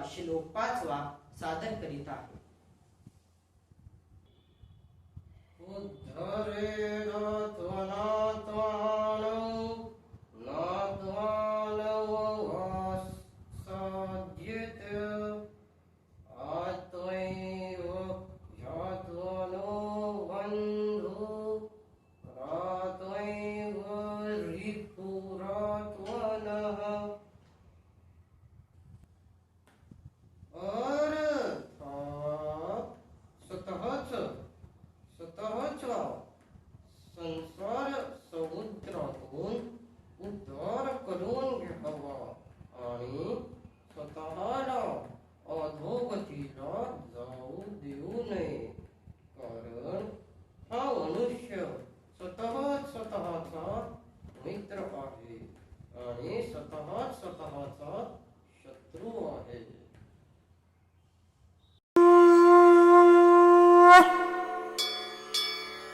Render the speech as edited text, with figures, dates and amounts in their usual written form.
श्लोक 5वा सादर करीत आहे. उद्धरेण त्वनात्मानं नात्मानमवसाद्यते आत्मैव ह्यात्मनो बन्धु आत्मैव रिपुरात्मनः. अर्थात स्वतःच संसार समुद्रातून उद्धार करून घ्यावा आणि स्वतःला अधोगतीला जाऊ देऊ नये. कारण हा मनुष्य स्वतःचा मित्र आहे आणि स्वतःचा शत्रू